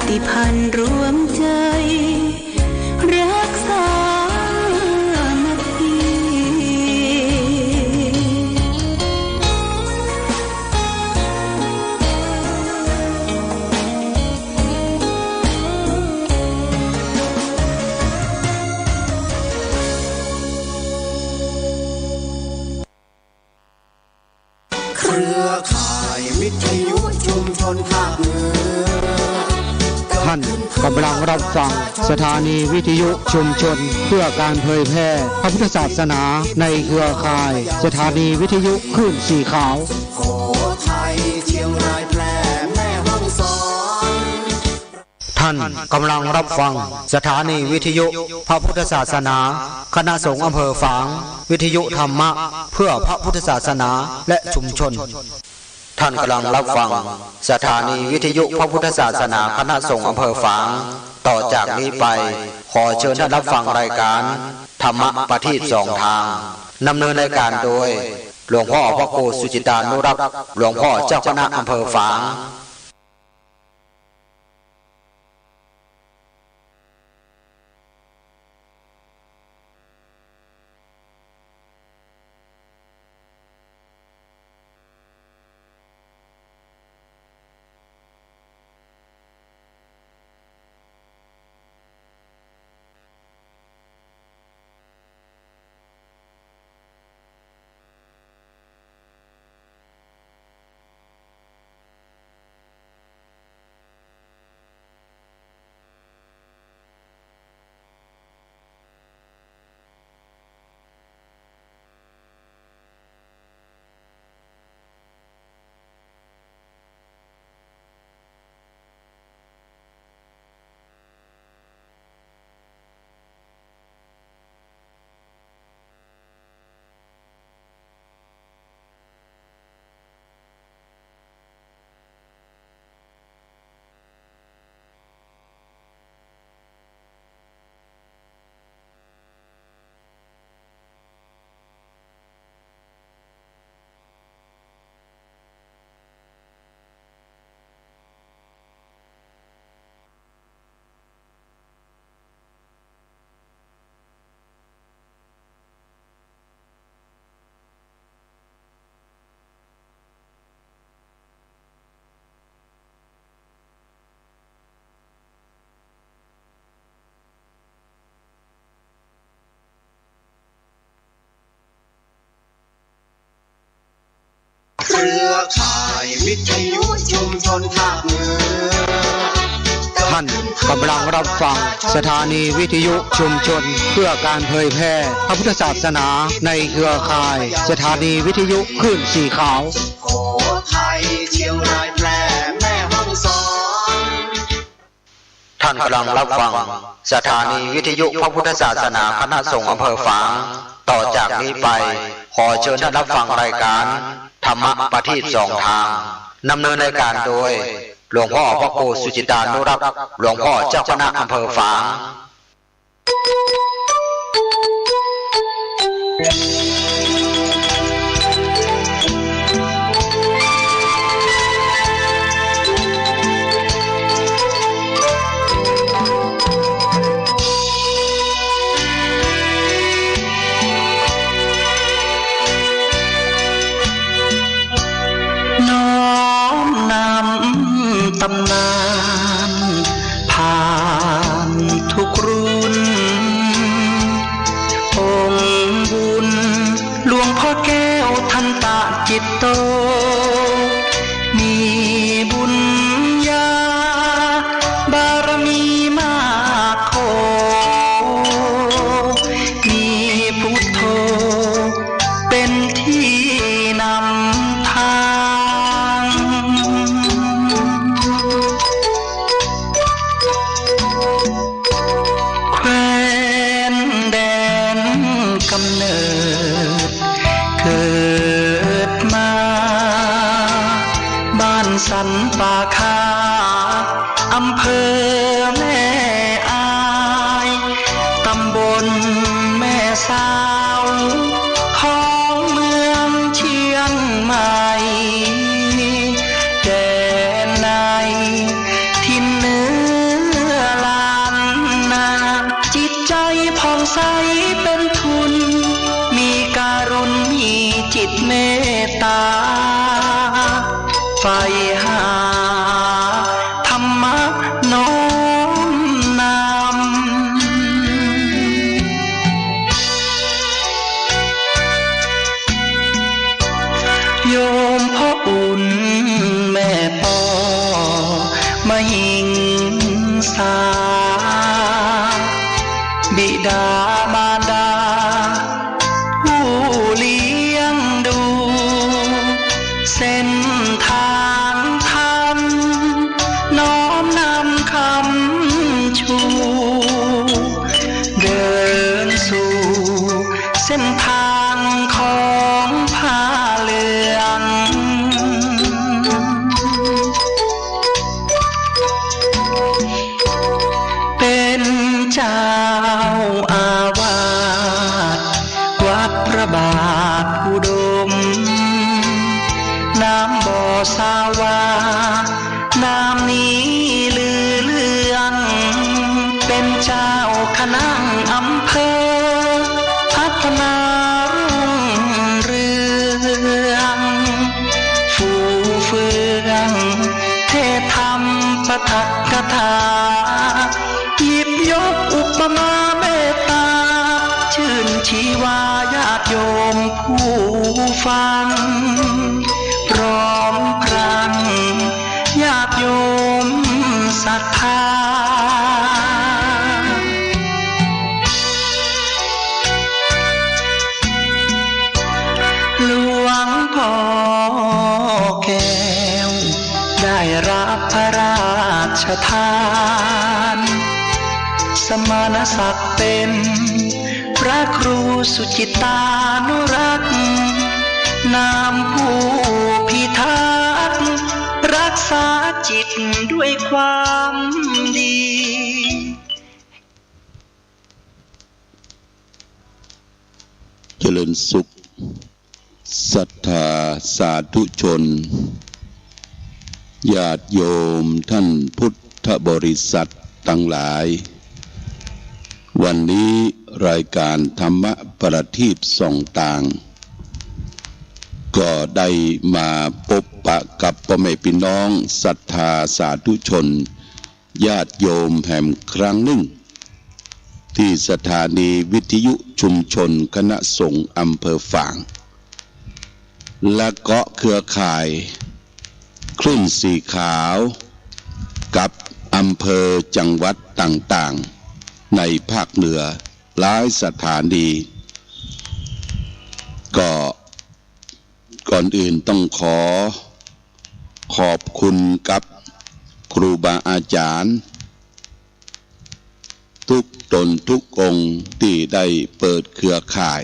ติพันธ์รวมใจรักษามาทีเครือข่ายวิทยุชุมชนภาคเหนือท่านกำลังรับฟังสถานีวิทยุชุมชนเพื่อการเผยแพร่พระพุทธศาสนาในเครือข่ายสถานีวิทยุคลื่นสีขาวโขทัยเชียงรายแพร่แม่ฮ่องสอนท่านกำลังรับฟังสถานีวิทยุพระพุทธศาสนาคณะสงฆ์อำเภอฝางวิทยุธรรมะเพื่อพระพุทธศาสนาและชุมชนท่านกำลังรับฟังสถานีวิทยุพระพุทธศาสนาคณะสงฆ์อำเภอฝางต่อจากนี้ไปขอเชิญท่านรับฟังรายการธรรมะประทีปสองทางดำเนินรายการโดยหลวงพ่อพระครูสุจิตานุรักษ์หลวงพ่อเจ้าคณะอำเภอฝางเครือข่ายวิทยุชุมชนภาคเหนือท่านกำลังรับฟังสถานีวิทยุชุมชนเพื่อการเผยแพร่พระพุทธศาสนาในเครือข่ายสถานีวิทยุคลื่นสีขาวโขทัยเชียงรายแพร่แม่ฮ่องสอนท่านกำลังรับฟังสถานีวิทยุพระพุทธศาสนาคณะสงฆ์อำเภอฝางต่อจากนี้ไปขอเชิญท่านรับฟังรายการธรรมะประทีปสองทางดำเนินรายการโดยหลวงพ่อพระครูสุจิตานุรักษ์หลวงพ่อเจ้าคณะอำเภอฝางตำนานผ่านทุกรุ่นองค์บุญหลวงพ่อแก้วทันตะจิตโตมีบุญญาบารมีมากโขมีพุทโธเป็นที่นำทางแคว้นแดนกำเนิดเกิดมาบ้านสันป่าคาอำเภอแม่อายตำบลแม่สาวของเมืองเชียงใหม่แดนในทินเนื้ ใสเป็นทุนมีการุณมีจิตเมตตาใฝ่หาธรรมะน้อมนำโยมพ่ออุ่นแม่ปอมหิงสาบิดามารดาผู้เลี้ยงดูเส้นทางธรรมน้อมนำคำชูเดินสู่เส้นทางของผ้าเหลืองเป็นเจ้าอาวาสวัดพระบาทอุดมน้ำบ่อสาวาน้ำนี้ลือเลืองเป็นเจ้าคณะอำเภอพัฒนารุ่งเรืองฟูเฟืองเทศธรรมปฐกถาหยิบยกอุปมาเมตตาชื่นชีวาญาติโยมผู้ฟังพร้อมพรังญาติโยมศรัทธาหลวงพ่อแก้วได้รับพระราชทานสมณศักดิ์เป็นพระครูสุจิตานุรักษ์นามผู้พิทักษ์รักษาจิตด้วยความดีเจริญสุขศรัทธาสาธุชนญาติโยมท่านพุทธบริษัททั้งหลายวันนี้รายการธรรมประทีปส่องต่างก็ได้มาพบปะกับพ่อแม่พี่น้องศรัทธาสาธุชนญาติโยมแห่งครั้งหนึ่งที่สถานีวิทยุชุมชนคณะสงฆ์อำเภอฝางและเกาะเครือข่ายคลื่นสีขาวกับอำเภอจังหวัดต่างๆในภาคเหนือหลายสถานีก็ก่อนอื่นต้องขอบคุณกับครูบาอาจารย์ทุกตนทุกองค์ที่ได้เปิดเครือข่าย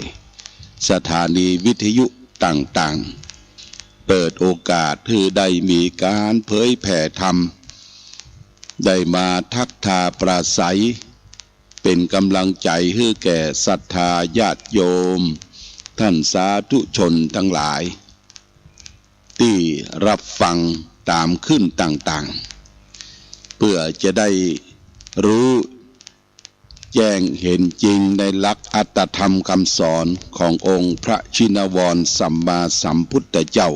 สถานีวิทยุต่างๆเปิดโอกาสให้ได้มีการเผยแผ่ธรรมได้มาทักทาปราศัยเป็นกำลังใจให้แก่ศรัทธาญาติโยมท่านสาธุชนทั้งหลายที่รับฟังตามขึ้นต่างๆเพื่อจะได้รู้แจ้งเห็นจริงในหลักอัตถธรรมคำสอนขององค์พระชินวรสัมมาสัมพุทธเจ้า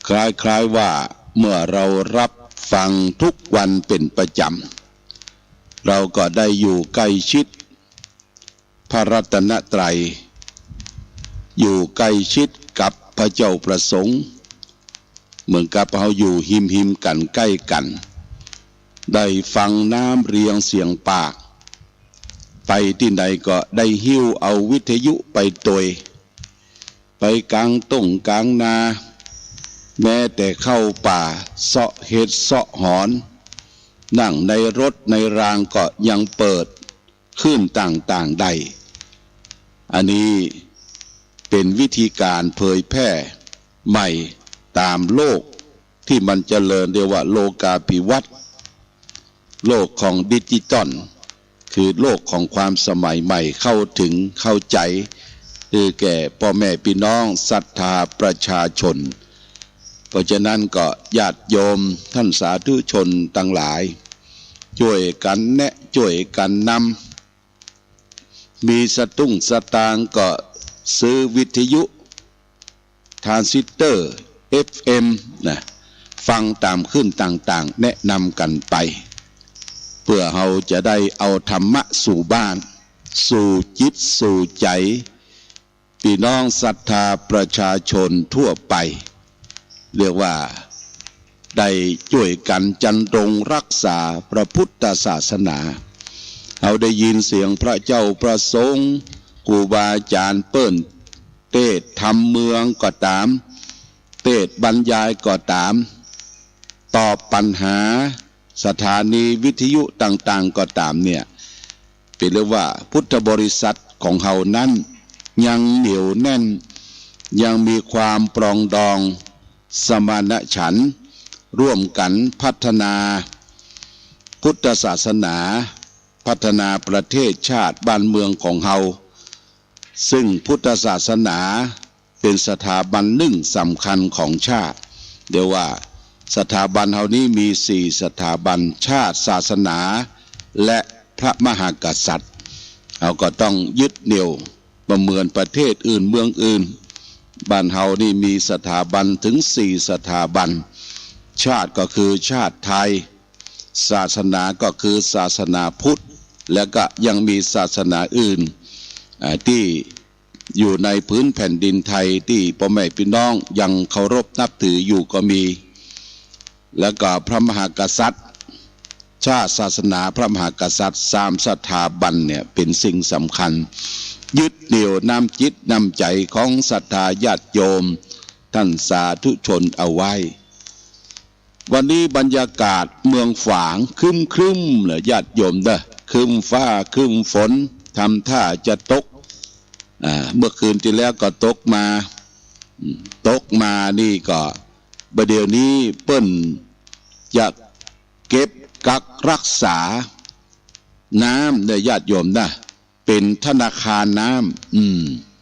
คล้ายๆว่าเมื่อเรารับฟังทุกวันเป็นประจำเราก็ได้อยู่ใกล้ชิดพระรัตนตรัยอยู่ใกล้ชิดกับพระเจ้าประสงค์เหมือนกับเราอยู่หิมกันใกล้กันได้ฟังน้ำเรียงเสียงปากไปที่ไหนก็ได้หิ้วเอาวิทยุไปตวยไปกลางต้งกลางนาแม้แต่เข้าป่าเสาะเห็ดเสาะหอนนั่งในรถในรางก็ยังเปิดขึ้นต่างๆได้อันนี้เป็นวิธีการเผยแพร่ใหม่ตามโลกที่มันเจริญเรียกว่าโลกาภิวัตน์โลกของดิจิตอลคือโลกของความสมัยใหม่เข้าถึงเข้าใจคือแก่พ่อแม่พี่น้องศรัทธาประชาชนเพราะฉะนั้นก็ญาติโยมท่านสาธุชนทั้งหลายช่วยกันแนะช่วยกันนำ มีสตุ้งสตางค์ก็ซื้อวิทยุทรานซิสเตอร์ FM นะฟังตามขึ้นต่างๆแนะนำกันไปเพื่อเราจะได้เอาธรรมะสู่บ้านสู่จิตสู่ใจพี่น้องศรัทธาประชาชนทั่วไปเรียกว่าได้ช่วยกันจันรงรักษาพระพุทธศาสนาเราได้ยินเสียงพระเจ้าประสงค์ครูบาอาจารย์เปิ้นเทศทำเมืองก็ตามเทศบรรยายก็ตามตอบปัญหาสถานีวิทยุต่างๆก็ตามเนี่ยเป็นเรียกว่าพุทธบริษัทของเรานั้นยังเหนียวแน่นยังมีความปรองดองสมานฉันท์ร่วมกันพัฒนาพุทธศาสนาพัฒนาประเทศชาติบ้านเมืองของเราซึ่งพุทธศาสนาเป็นสถาบันหนึ่งสำคัญของชาติเดี๋ยวว่าสถาบันเรานี้มี4สถาบันชาติศาสนาและพระมหากษัตริย์เราก็ต้องยึดเหนี่ยวประเมินประเทศอื่นเมืองอื่นบ้านเฮานี่มีสถาบันถึง4สถาบันชาติก็คือชาติไทยศาสนาก็คือศาสนาพุทธและก็ยังมีศาสนาอื่นที่อยู่ในพื้นแผ่นดินไทยที่พ่อแม่พี่น้องยังเคารพนับถืออยู่ก็มีแล้วก็พระมหากษัตริย์ชาติศาสนาพระมหากษัตริย์3สถาบันเนี่ยเป็นสิ่งสำคัญยึดเหนี่ยวนำจิตนำใจของศรัทธาญาติโยมท่านสาธุชนเอาไว้วันนี้บรรยากาศเมืองฝางครึ้มๆเลยญาติโยมเด้อครึ้มฟ้าครึ้มฝนทำท่าจะตกเมื่อคืนที่แล้วก็ตกมานี่ก็ประเดี๋ยวนี้เปิ้นจะเก็บกักรักษาน้ำในญาติโยมนะเป็นธนาคารน้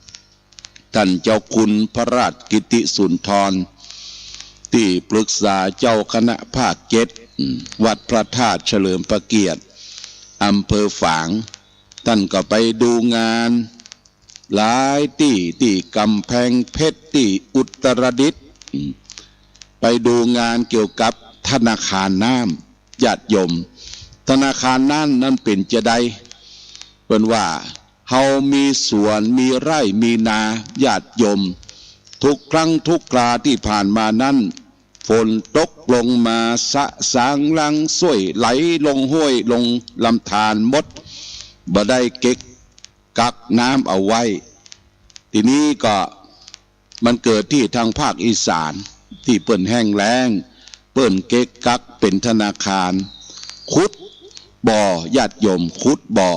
ำท่านเจ้าคุณพระราชกิติสุนทรที่ปรึกษาเจ้าคณะภาค7วัดพระธาตุเฉลิมพระเกียรติอำเภอฝางท่านก็ไปดูงานหลายที่กำแพงเพชรที่อุตรดิตถ์ไปดูงานเกี่ยวกับธนาคารน้ำญาติโยมธนาคารนั้นเป็นจะใดเป็นว่าเฮามีสวนมีไร่มีนาญาติโยมทุกครั้งทุกคราที่ผ่านมานั้นฝนตกลงมาสะสางลังส้วยไหลลงห้วยลงลำธารหมดบ่ได้เก็บกักน้ำเอาไว้ทีนี้ก็มันเกิดที่ทางภาคอีสานที่เปิ้นแห้งแล้งเปิ้นเก็บกักเป็นธนาคารขุดบ่อญาติโยมขุดบ่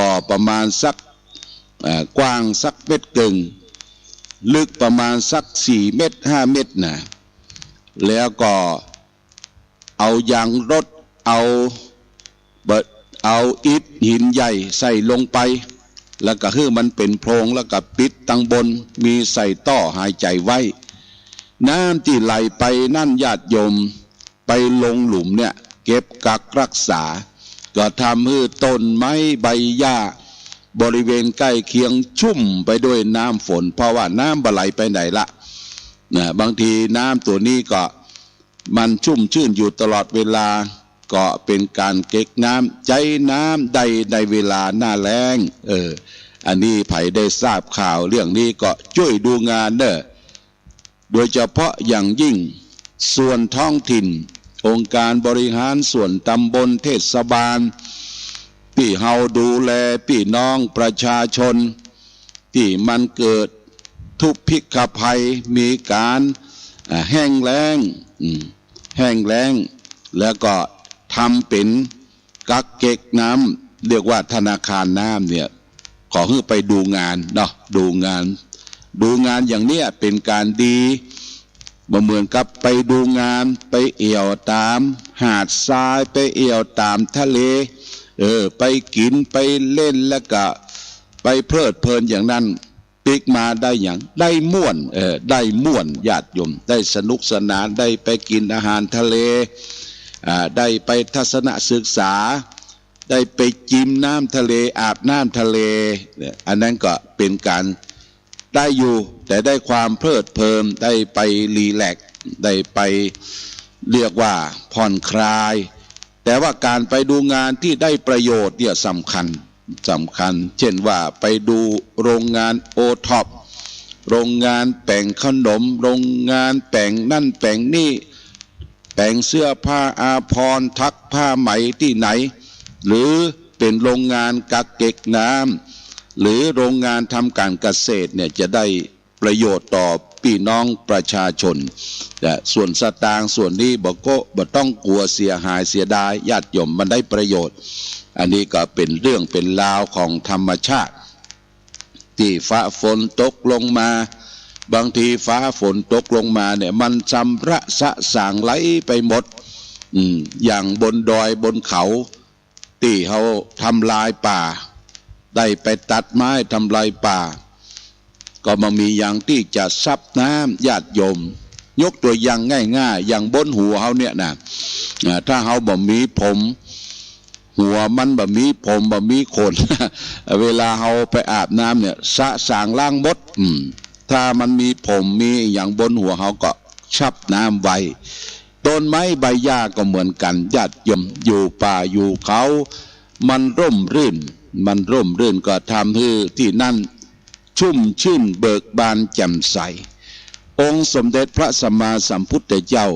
อประมาณสักกว้างสักเม็ดกึ่งลึกประมาณสัก4 เมตร 5 เมตรนะแล้วก็เอายางรถเอาอิฐหินใหญ่ใส่ลงไปแล้วก็ให้มันเป็นโพรงแล้วก็ปิดตั้งบนมีใส่ท่อหายใจไว้น้ำที่ไหลไปนั่นญาติโยมไปลงหลุมเนี่ยเก็บกักรักษาก็ทำให้ต้นไม้ใบหญ้าบริเวณใกล้เคียงชุ่มไปด้วยน้ำฝนเพราะว่าน้ำบ่ไหลไปไหนละบางทีน้ำตัวนี้ก็มันชุ่มชื่นอยู่ตลอดเวลาก็เป็นการเก็บน้ำใจน้ำในเวลาหน้าแล้งอันนี้ไผได้ทราบข่าวเรื่องนี้ก็ช่วยดูงานเด้อโดยเฉพาะอย่างยิ่งส่วนท้องถิ่นองค์การบริหารส่วนตำบลเทศบาลที่เฮาดูแลพี่น้องประชาชนที่มันเกิดทุพพิกภัยมีการแห้งแล้งแล้วก็ทำเป็นกักเก็บน้ำเรียกว่าธนาคารน้ำเนี่ยขอให้ไปดูงานเนาะดูงานอย่างเนี้ยเป็นการดีเหมือนกับไปดูงานไปเอี่ยวตามหาดทรายไปเอี่ยวตามทะเลไปกินไปเล่นแล้วก็ไปเพลิดเพลินอย่างนั้นปิกมาได้อย่างได้ม่วนญาติโยมได้สนุกสนานได้ไปกินอาหารทะเลได้ไปทัศนศึกษา ได้ไปจิ้มน้ำทะเลอาบน้ำทะเลอันนั้นก็เป็นการได้อยู่แต่ได้ความเพลิดเพลินได้ไปรีแลกซ์ได้ไปเรียกว่าผ่อนคลายแต่ว่าการไปดูงานที่ได้ประโยชน์เนี่ยสำคัญเช่นว่าไปดูโรงงานโอท็อปโรงงานแป่งขนมโรงงานแป่งนั่นแป่งนี่แป่งเสื้อผ้าอาภรณ์ทักผ้าไหมที่ไหนหรือเป็นโรงงานกักเก็บน้ำหรือโรงงานทำการเกษตรเนี่ยจะได้ประโยชน์ต่อพี่น้องประชาชนแต่ส่วนสตางค์ส่วนนี้บ่ต้องกลัวเสียหายเสียดายญาติโยมมันได้ประโยชน์อันนี้ก็เป็นเรื่องเป็นราวของธรรมชาติที่ฟ้าฝนตกลงมาบางทีฟ้าฝนตกลงมาเนี่ยมันชำระสะสางไหลไปหมดอย่างบนดอยบนเขาที่เขาทำลายป่าได้ไปตัดไม้ทำลายป่าก็มามีอย่างที่จะซับน้ำญาติโยมยกตัวอย่างง่ายๆอย่างบนหัวเขาเนี่ยนะถ้าเขาบ่มีผมหัวมันบ่มีผมบ่มีขน เวลาเขาไปอาบน้ำเนี่ยสะสางล้างมดถ้ามันมีผมมีอย่างบนหัวเขาก็ชับน้ำไว้ต้นไม้ใบหญ้าก็เหมือนกันญาติโยมอยู่ป่าอยู่เขามันร่มรื่นก็ทำให้ที่นั่นชุ่มชื่นเบิกบานแจ่มใสองค์สมเด็จพระสัมมาสัมพุทธเจ้า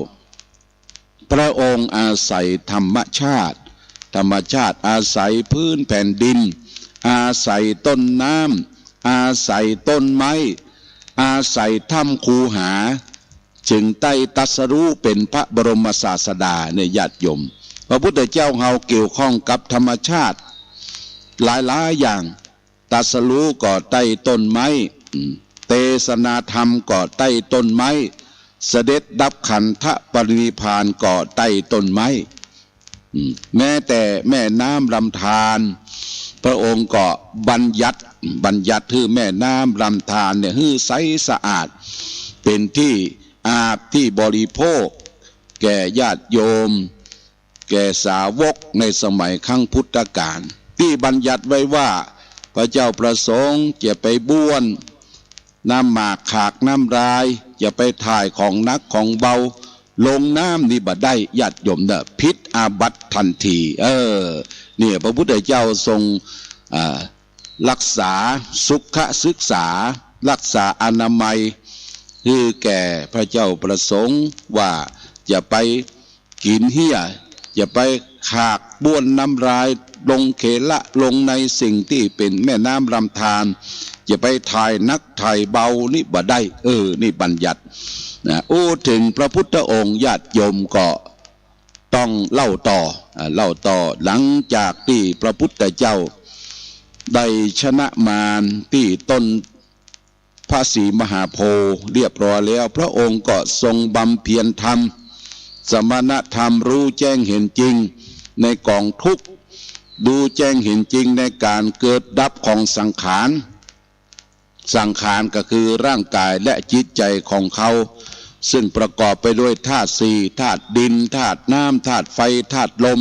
พระองค์อาศัยธรรมชาติอาศัยพื้นแผ่นดินอาศัยต้นน้ำอาศัยต้นไม้อาศัยถ้ำคูหาจึงได้ตรัสรู้เป็นพระบรมศาสดาในญาติโยมพระพุทธเจ้าเฮาเกี่ยวข้องกับธรรมชาติหลายอย่างตรัสรู้ก็ใต้ต้นไม้เทศนาธรรมก็ใต้ต้นไม้เสด็จดับขันธปรินิพพานก็ใต้ต้นไม้แม้แต่แม่น้ำลำธารพระองค์ก็บัญญัติคือแม่น้ำลำธารเนี่ยให้ใสสะอาดเป็นที่อาบที่บริโภคแก่ญาติโยมแก่สาวกในสมัยครั้งพุทธกาลที่บัญญัติไว้ว่าพระเจ้าประสงค์จะไปบ้วนน้ำหมากขากน้ำลายจะไปถ่ายของนักของเบาลงน้ำนี่บ่ได้ญาติโยมเนี่ยพิษอาบัติทันทีเนี่ยพระพุทธเจ้าทรงรักษาสุขศึกษารักษาอนามัยคือแก่พระเจ้าประสงค์ว่าอย่าไปกินเหี้ยอย่าไปขากบ้วนน้ำลายลงเขละลงในสิ่งที่เป็นแม่น้ำลำธารอย่าไปถ่ายนักถ่ายเบานี่บ่ได้นี่บัญญัตินะถึงพระพุทธองค์ญาติโยมก็ต้องเล่าต่อหลังจากที่พระพุทธเจ้าได้ชนะมารที่ต้นพระศรีมหาโพธิ์เรียบร้อยแล้วพระองค์ก็ทรงบำเพ็ญธรรมสมณธรรมรู้แจ้งเห็นจริงในกองทุกข์ดูแจ้งเห็นจริงในการเกิดดับของสังขารก็คือร่างกายและจิตใจของเขาซึ่งประกอบไปด้วยธาตุสี่ธาตุดินธาตุน้ำธาตุไฟธาตุลม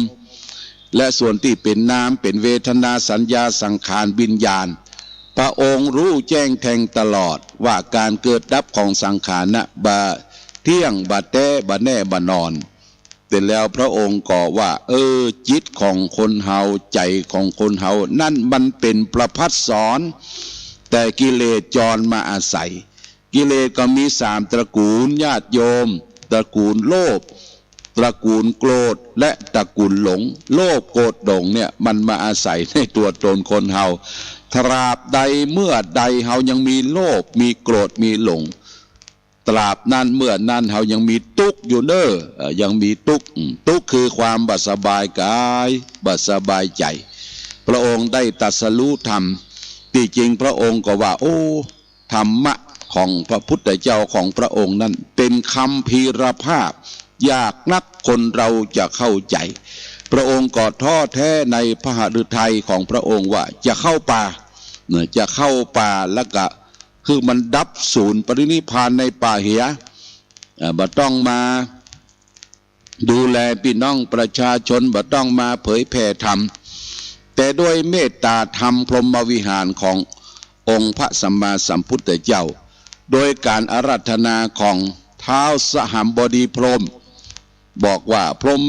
และส่วนที่เป็นน้ำเป็นเวทนาสัญญาสังขารวิญญาณพระองค์รู้แจ้งแทงตลอดว่าการเกิดดับของสังขารนะบ่เที่ยงบ่แท้บ่แน่บ่นอนแต่แล้วพระองค์ก็ว่าจิตของคนเฮาใจของคนเฮานั่นมันเป็นประภัสสรแต่กิเลสจรมาอาศัยกิเลสก็มี3ตระกูลญาติโยมตระกูลโลภตระกูลโกรธและตระกูลหลงโลภโกรธหลงเนี่ยมันมาอาศัยในตัวตนคนเฮาตราบใดเมื่อใดเฮายังมีโลภมีโกรธมีหลงตราบนั้นเมื่อนั้นเฮายังมีทุกข์อยู่ยังมีทุกข์คือความบ่สบายกายบ่สบายใจพระองค์ได้ตรัสรู้ธรรมที่จริงพระองค์ก็ว่าธรรมะของพระพุทธเจ้าของพระองค์นั้นเป็นคำพีรภาพยากนักคนเราจะเข้าใจพระองค์ก็ท้อแท้ในพระฤทัยของพระองค์ว่าจะเข้าป่าแล้วก็คือมันดับศูนย์ปรินิพพานในป่าเหียบ่ต้องมาดูแลพี่น้องประชาชนบ่ต้องมาเผยแผ่ธรรม แต่ด้วยเมตตาธรรมพรหมวิหารขององค์พระสัมมาสัมพุทธเจ้าโดยการอาราธนาของท้าวสหัมบดีพรหมบอกว่าพรหม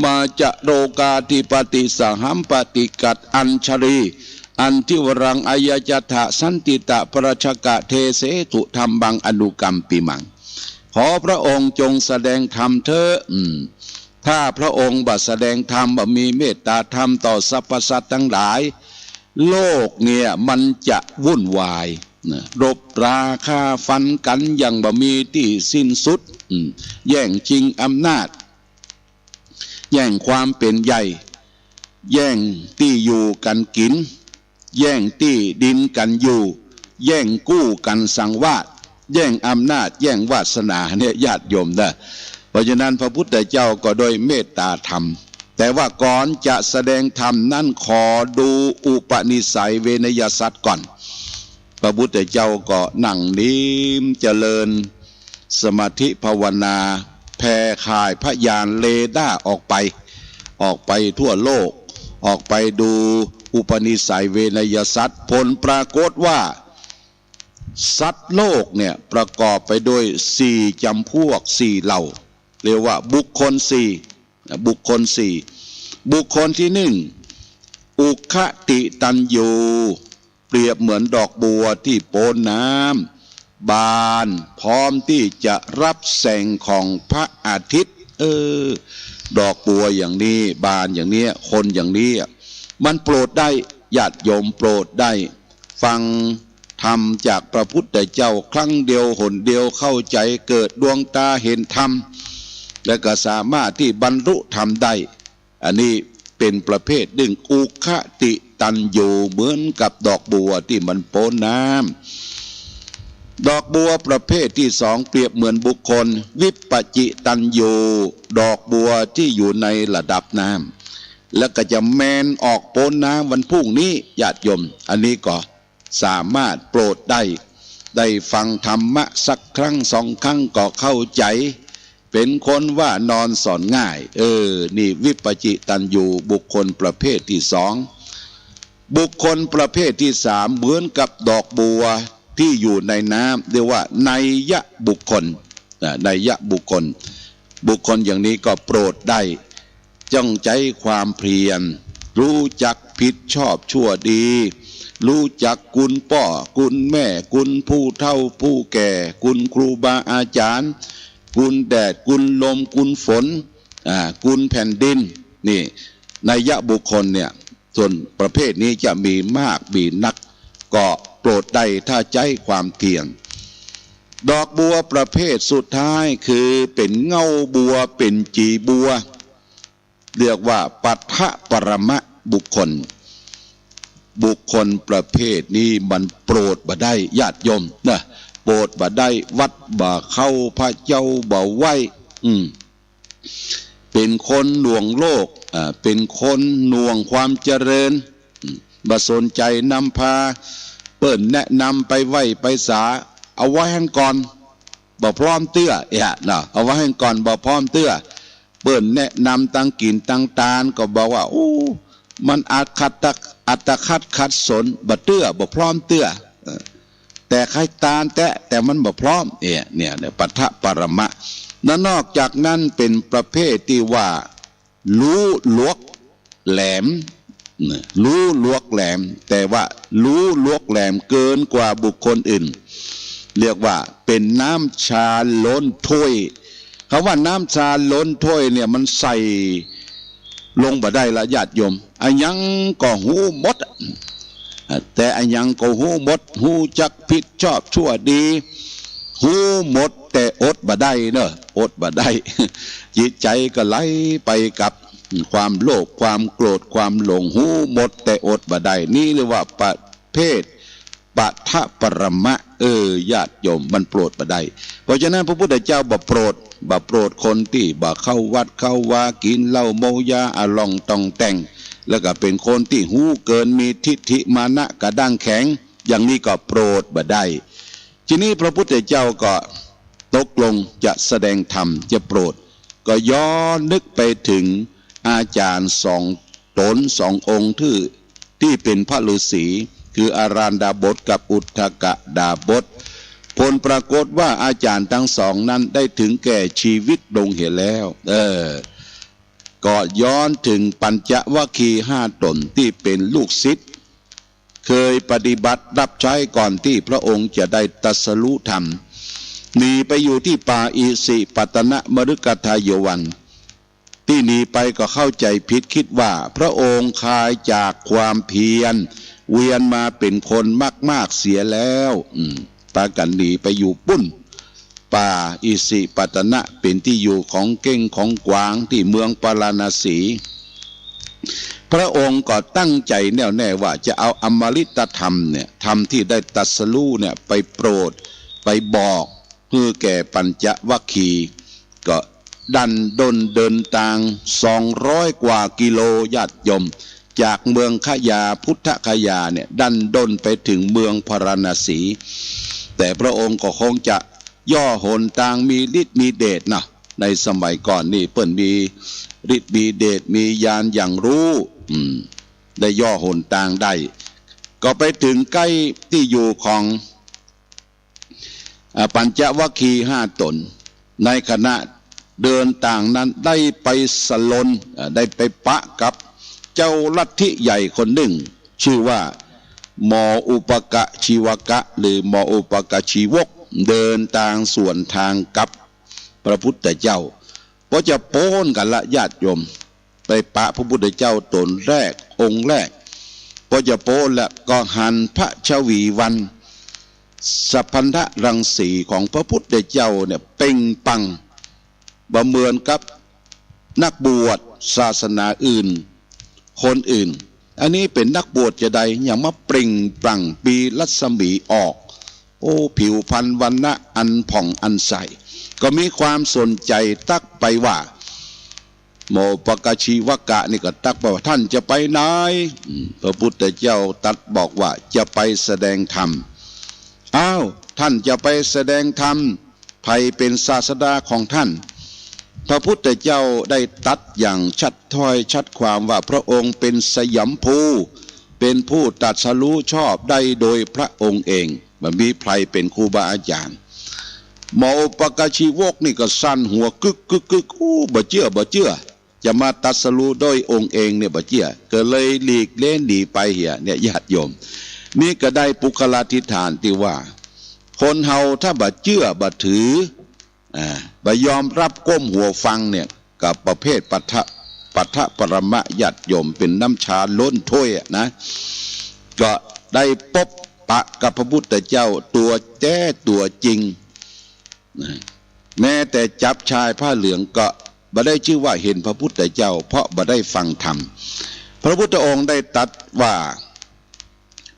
มาจะโรกาธิปติสหัมปติกัดอัญชรีอันทิวรังอายจัตถะสันติตะประชกะเทเสตุธรรมบังอนุกรรมปิมังขอพระองค์จงแสดงธรรมเถอะถ้าพระองค์บัดแสดงธรรมบ่มีเมตตาธรรมต่อสรรพสัตว์ทั้งหลายโลกเนี่ยมันจะวุ่นวายรบราฆ่าฟันกันอย่างบ่มีที่สิ้นสุดแย่งชิงอำนาจแย่งความเป็นใหญ่แย่งที่อยู่กันกินแย่งที่ดินกันอยู่แย่งกู้กันสังวาสแย่งอำนาจแย่งวาสนาเนี่ยญาติโยมนะเพราะฉะนั้นพระพุทธเจ้าก็โดยเมตตาธรรมแต่ว่าก่อนจะแสดงธรรมนั่นขอดูอุปนิสัยเวนยสัตว์ก่อนพระพุทธเจ้าก็นั่งนิ่มเจริญสมาธิภาวนาแผ่ข่ายพยานเรดาร์ออกไปทั่วโลกออกไปดูอุปนิสัยเวนยสัตว์ผลปรากฏว่าสัตว์โลกเนี่ยประกอบไปด้วย4จำพวก4เหล่าเรียกว่าบุคคล4บุคคลที่1อุคติตัญญูเปรียบเหมือนดอกบัวที่โปนน้ำบานพร้อมที่จะรับแสงของพระอาทิตย์ดอกบัวอย่างนี้บานอย่างนี้คนอย่างนี้มันโปรดได้ญาติโยมโปรดได้ฟังธรรมจากพระพุทธเจ้าครั้งเดียวหนเดียวเข้าใจเกิดดวงตาเห็นธรรมและก็สามารถที่บรรลุธรรมได้อันนี้เป็นประเภทดึงอุคติตัญญูเหมือนกับดอกบัวที่มันโปนน้ำดอกบัวประเภทที่2เปรียบเหมือนบุคคลวิปจิตัญญูดอกบัวที่อยู่ในระดับน้ำแล้วก็จะแมนออกโปนน้ำวันพรุ่งนี้ญาติโยมอันนี้ก็สามารถโปรดได้ฟังธรรมะสักครั้ง2 ครั้งก็เข้าใจเป็นคนว่านอนสอนง่ายนี่วิปจิตัญญูบุคคลประเภทที่2บุคคลประเภทที่3เหมือนกับดอกบัวที่อยู่ในน้ำเรียกว่านัยยะบุคคลนัยยะบุคคลอย่างนี้ก็โปรดได้จ้องใจความเพียรรู้จักผิดชอบชั่วดีรู้จักคุณพ่อคุณแม่คุณผู้เฒ่าผู้แก่คุณครูบาอาจารย์คุณแดดคุณลมคุณฝนคุณแผ่นดินนี่นัยยะบุคคลเนี่ยส่วนประเภทนี้จะมีมากมีนักก็โปรดได้ถ้าใจความเพียรดอกบัวประเภทสุดท้ายคือเป็นเงาบัวเป็นจีบัวเรียกว่าปัฏฐปรมะบุคคลประเภทนี้มันโปรดบ่ได้ญาติโยมนะโปรดบ่ได้วัดบ่เข้าพระเจ้าบ่ไหวเป็นคนหน่วงโลกเป็นคนหน่วงความเจริญบ่สนใจนำพาเปิ้นแนะนำไปไหวไปสาเอาไว้ให้ก่อนบ่พร้อมเตื้อนะเอาไว้ให้ก่อนบ่พร้อมเตื้อเปิ้นแนะนำตั้งกินตั้งตาลก็บอกว่ามันอัตคัดสนบ่เตื้อบ่พร้อมเตื้อแต่ใครตาลแต่มันบ่พร้อมเนี่ยปัฏฐปรมะและนอกจากนั้นเป็นประเภทที่ว่ารู้ลวกแหลมรู้ลวกแหลมแต่ว่ารู้ลวกแหลมเกินกว่าบุคคลอื่นเรียกว่าเป็นน้ำชาล้นถ้วยคำว่าน้ำชาล้นถ้วยเนี่ยมันใส่ลงบ่ได้ละญาติโยมอันยังก็หูหมดแต่อันยังก็หูหมดหูจักผิดชอบชั่วดีหูหมดแต่อดบ่ได้เนอะอดบ่ได้จิตใจก็ไหลไปกับความโลภความโกรธความหลงหูหมดแต่อดบ่ได้นี่เรียกว่าประเภทปัฏฐปรมะญาติโยมมันโปรดบ่ได้เพราะฉะนั้นพระพุทธเจ้าบ่โปรดคนที่บ่เข้าวัดเข้าวากินเหล้าเมายาอะลองต้องแต่งแล้วก็เป็นคนที่หูเกินมีทิฏฐิมานะกระด้างแข็งอย่างนี้ก็โปรดบ่ได้ทีนี้พระพุทธเจ้าก็ตกลงจะแสดงธรรมจะโปรดก็ย้อนนึกไปถึงอาจารย์2 ตนสององค์ที่เป็นพระฤาษีคืออารันดาบทกับอุทธกดาบทผลปรากฏว่าอาจารย์ทั้งสองนั้นได้ถึงแก่ชีวิตลงเห็นแล้วก็ย้อนถึงปัญจวัคคีย์5 ตนที่เป็นลูกศิษย์เคยปฏิบัติรับใช้ก่อนที่พระองค์จะได้ตรัสรู้ธรรมหนีไปอยู่ที่ป่าอิสิปตนมฤคทายวันที่หนีไปก็เข้าใจผิดคิดว่าพระองค์คลายจากความเพียรเวียนมาเป็นคนมากๆเสียแล้วปากันหนีไปอยู่ปุ้นป่าอิสิปตนะเป็นที่อยู่ของเก้งของกวางที่เมืองปาราณสีพระองค์ก็ตั้งใจแน่วแน่ว่าจะเอาอมฤตธรรมเนี่ยธรรมที่ได้ตรัสรู้เนี่ยไปโปรดไปบอกเพื่อแก่ปัญจวัคคีย์ก็ดันด้นเดินทาง200 กว่ากิโลญาติโยมจากเมืองขยาพุทธคยาเนี่ยดันด้นไปถึงเมืองพาราณสีแต่พระองค์ก็คงจะย่อหนทางมีฤทธิ์มีเดชนะในสมัยก่อนนี่เปิ้นมีฤทธิ์มีเดชมีญาณอย่างรู้ได้ย่อหนทางได้ก็ไปถึงใกล้ที่อยู่ของปัญจวัคคีย์5 ตนในขณะเดินต่างนั้นได้ไปสลนได้ไปปะกับเจ้าลัทธิใหญ่คนหนึ่งชื่อว่าหมออุปกะชีวกะหรือหมออุปกะชีวกเดินทางส่วนทางกับพระพุทธเจ้าเพราะจะโป้นกันละญาติโยมไปปะพระพุทธเจ้าตนแรกองค์แรกพอจะโป้นแล้วก็หันพระชวีวันสัพพันธรังสีของพระพุทธเจ้าเนี่ยเป่งปังบ่เหมือนกับนักบวชศาสนาอื่นคนอื่นอันนี้เป็นนักบวชจะใดอย่างมาเปล่งปลั่งปีรัศมีออกโอ้ผิวพรรณวรรณะอันผ่องอันใสก็มีความสนใจตักไปว่าโมปกชีวกะนี่ก็ตักไปว่าท่านจะไปไหนพระพุทธเจ้าตรัสบอกว่าจะไปแสดงธรรมอ้าวท่านจะไปแสดงธรรมใครเป็นศาสดาของท่านพระพุทธเจ้าได้ตรัสอย่างชัดถ้อยชัดความว่าพระองค์เป็นสยามภูเป็นผู้ตรัสรู้ชอบได้โดยพระองค์เองมันมีใครเป็นครูบาอาจารย์หมออุปกชีวกนี่ก็สั่นหัวกึกบ่เชื่อจะมาตรัสรู้โดยองค์เองเนี่ยบ่เชื่อก็เลยหลีกเล่นหนีไปเหียเนี่ยญาติโยมนี่ก็ได้ปุคลาธิฐานที่ว่าคนเฮาถ้าบ่เชื่อบ่ถือบ่ยอมรับก้มหัวฟังเนี่ยกับประเภทปัทะปรมะญาติโยมเป็นน้ำชาล้นถ้วยนะก็ได้พบปะกับพระพุทธเจ้าตัวแท้ตัวจริงแม้แต่จับชายผ้าเหลืองก็บ่ได้ชื่อว่าเห็นพระพุทธเจ้าเพราะบ่ได้ฟังธรรมพระพุทธองค์ได้ตรัสว่า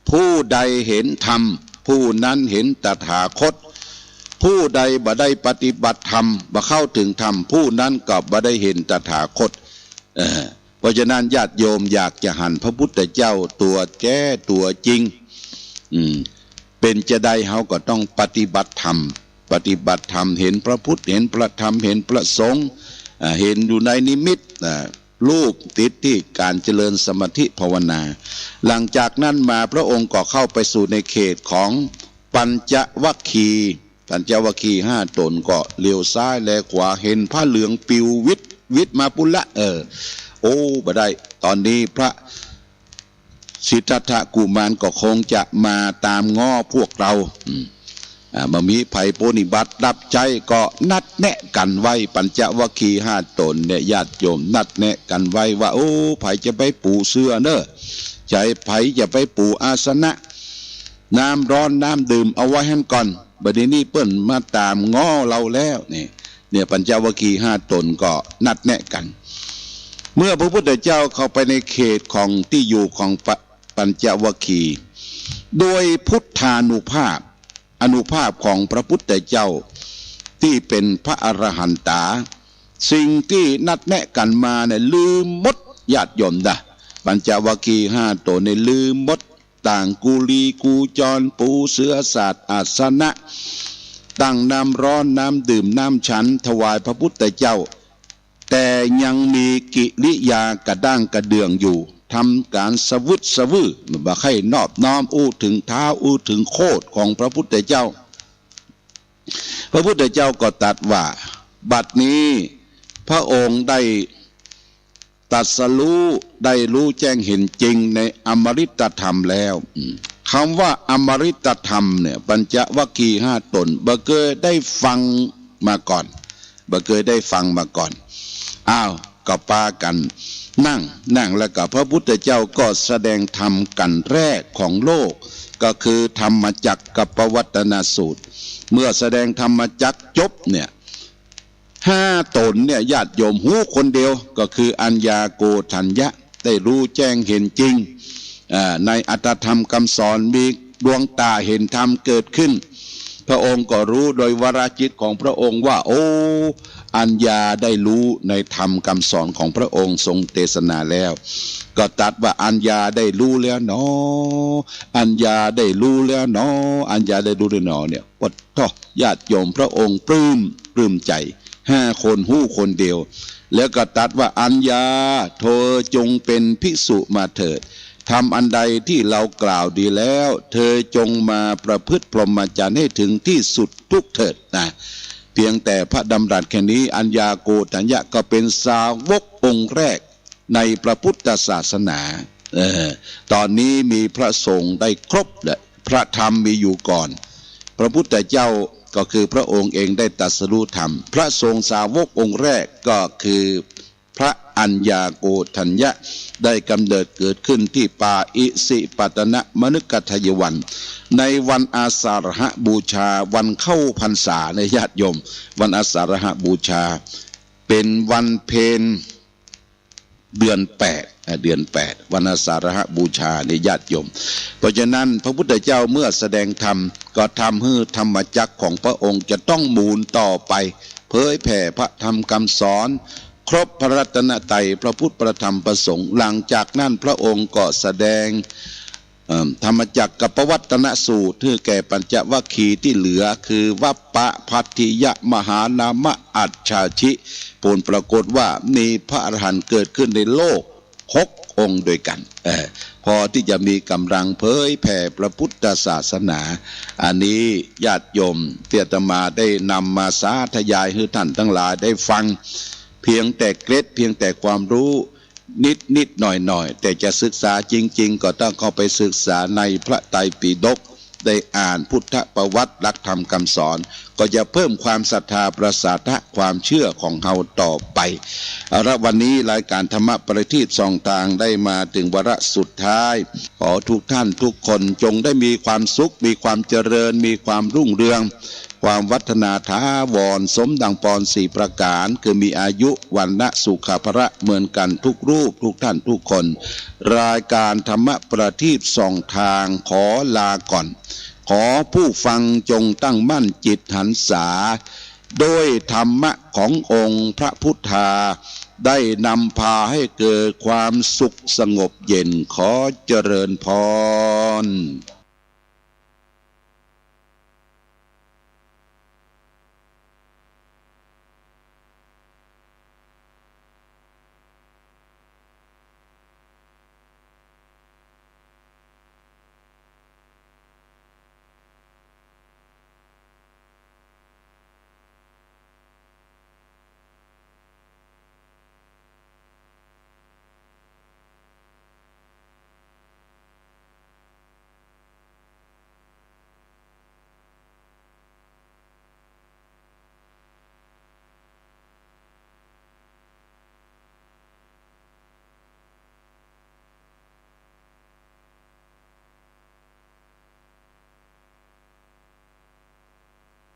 ผู้ใดเห็นธรรมผู้นั้นเห็นตถาคตผู้ใดบ่ได้ปฏิบัติธรรมบ่เข้าถึงธรรมผู้นั้นก็บ่ได้เห็นตถาคตเพราะฉะนั้นญาติโยมอยากจะหันพระพุทธเจ้าตัวแท้ตัวจริงเป็นจะได้เฮาก็ต้องปฏิบัติธรรมเห็นพระพุทธเห็นพระธรรมเห็นพระสงฆ์เห็นอยู่ในนิมิตรูปติดที่การเจริญสมาธิภาวนาหลังจากนั้นมาพระองค์ก็เข้าไปสู่ในเขตของปัญจวัคคีย์5 ตนก็เลี้ยวซ้ายแลขวาเห็นผ้าเหลืองปิววิทมาปุละโอ้บ่ได้ตอนนี้พระสิทธัตถกุมารก็คงจะมาตามง้อพวกเรามามีไผ่ปฏิบัติรับใจก็นัดแนะกันไว้ปัญจวัคคีย์5 ตนเนี่ยญาติโยมนัดแนะกันไว้ว่าโอ้ไผ่จะไปปูเสื้อเนอะใจไผ่จะไปปูอาสนะน้ำร้อนน้ำดื่มเอาไว้ให้ก่อนบัดนี้เปิ้นมาตามง้อเราแล้วเนี่ยปัญจวัคคีย์5 ตนก็นัดแนะกันเมื่อพระพุทธเจ้าเข้าไปในเขตของที่อยู่ของปัญจวัคคีย์โดยพุทธานุภาพของพระพุทธเจ้าที่เป็นพระอรหันตาสิ่งที่นัดแนะกันมาเนี่ยลืมหมดญาติโยมปัญจวัคคีย์5 ตนเนี่ยลืมหมดต่างกุลีกูจรปูเสือศาสตร์อาสนะตั้งน้ำร้อนน้ำดื่มน้ำฉันถวายพระพุทธเจ้า แต่ยังมีกิริยากระด้างกระเดืองอยู่ทำการสวุดสวือบ่ให้นอบน้อมอู้ถึงเท้าอู้ถึงโคดของพระพุทธเจ้าพระพุทธเจ้าก็ตรัสว่าบัดนี้พระองค์ได้ตรัสรู้ได้รู้แจ้งเห็นจริงในอมฤตธรรมแล้วคำว่าอมฤตธรรมเนี่ยปัญจวัคคีย์5ตนบ่เคยได้ฟังมาก่อนบ่เคยได้ฟังมาก่อนอ้าวก็ปากันนั่งแล้วก็พระพุทธเจ้าก็แสดงธรรมกันแรกของโลกก็คือธรรมจักรกับปวัตตนสูตรเมื่อแสดงธรรมจักรจบเนี่ย5ตนเนี่ยญาติโยมหูคนเดียวก็คืออัญญาโกฏัญญะได้รู้แจ้งเห็นจริงในอัตถธรรมคำสอนมีดวงตาเห็นธรรมเกิดขึ้นพระองค์ก็รู้โดยวรจิตของพระองค์ว่าโอ้อัญญาได้รู้ในธรรมคำสอนของพระองค์ทรงเทศนาแล้วก็ตรัสว่าอัญญาได้รู้แล้วเนาะอัญญาได้รู้แล้วเนาะอัญญาได้รู้แล้วเนาะเนี่ยปดท่อญาติโยมพระองค์ปลื้มใจ5คนหู้คนเดียวแล้วก็ตรัสว่าอัญญาเธอจงเป็นภิกษุมาเถิดทำอันใดที่เรากล่าวดีแล้วเธอจงมาประพฤติพรหมจรรย์ให้ถึงที่สุดทุกเถิดนะเพียงแต่พระดำรัสแค่นี้อัญญาโกฏัญญะก็เป็นสาวกองค์แรกในพระพุทธศาสนาตอนนี้มีพระสงฆ์ได้ครบเลยพระธรรมมีอยู่ก่อนพระพุทธเจ้าก็คือพระองค์เองได้ตรัสรู้ธรรมพระสงฆ์สาวกองค์แรกก็คือพระอัญญาโกฏัญญะได้กำเนิดเกิดขึ้นที่ป่าอิสิปตนมฤคทายวันในวันอาสาฬหบูชาวันเข้าพรรษาในญาติโยมวันอาสาฬหบูชาเป็นวันเพ็ญเดือน8วันอาสาฬหบูชาในญาติโยมเพราะฉะนั้นพระพุทธเจ้าเมื่อแสดงธรรมก็ทำให้ธรรมจักรของพระองค์จะต้องมูลต่อไปเผยแผ่พระธรรมคำสอนครบพระรัตนตรัยพระพุทธประธรรมประสงค์หลังจากนั้นพระองค์ก็แสดงธรรมจักรกับปวัตตนสูตรที่แก่ปัญจวัคคีย์ที่เหลือคือวัปปะพัทธิยมหานามะอัจฉาชิผลปรากฏว่ามีพระอรหันต์เกิดขึ้นในโลก6องค์ด้วยกันพอที่จะมีกำลังเผยแผ่พระพุทธศาสนาอันนี้ญาติโยมเตียตมาได้นำมาสาธยายให้ท่านทั้งหลายได้ฟังเพียงแต่เกร็ดเพียงแต่ความรู้นิดหน่อยแต่จะศึกษาจริงๆก็ต้องเข้าไปศึกษาในพระไตรปิฎกได้อ่านพุทธประวัติหลักธรรมคำสอนก็จะเพิ่มความศรัทธาประสาทะความเชื่อของเราต่อไปเอาละวันนี้รายการธรรมะประทีปส่องทางได้มาถึงวาระสุดท้ายขอทุกท่านทุกคนจงได้มีความสุขมีความเจริญมีความรุ่งเรืองความวัฒนาถาวรสมดังปร4ประการคือมีอายุวันนะสุขภระเหมือนกันทุกรูปทุกท่านทุกคนรายการธรรมะประทีปส่องทางขอลาก่อนขอผู้ฟังจงตั้งมั่นจิตหันษาโดยธรรมะขององค์พระพุทธาได้นำพาให้เกิดความสุขสงบเย็นขอเจริญพร